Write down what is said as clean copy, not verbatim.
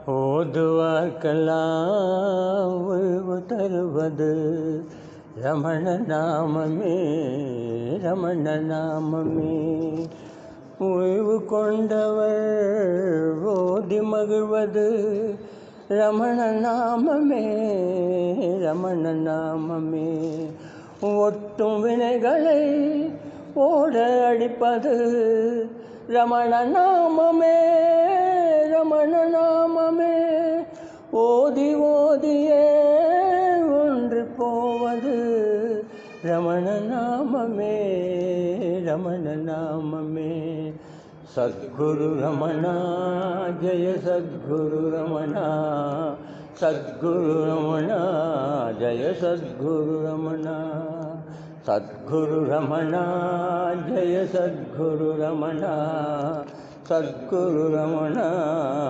ஓதுவார்க்கெல்லாம் உய்வு தருவது ரமண நாமமே, ரமண நாமமே. உய்வு கொண்டவர் ஓதி மகிழ்வது ரமண நாமமே, ரமண நாமமே. ஒட்டும் வினைகளை ஓட அடிப்பது ரமண நாமமே, ரமண நாமமே. ஓதி ஓதியே ஒன்று போவது ரமண நாமமே, ரமண நாமமே. சத்குரு ரமணா ஜெய சத்குரு ரமணா, சத்குரு ரமணா ஜெய சத்குரு ரமணா, சத்குரு ரமணா ஜெய சத்குரு ரமணா, சத்குரு ரமணா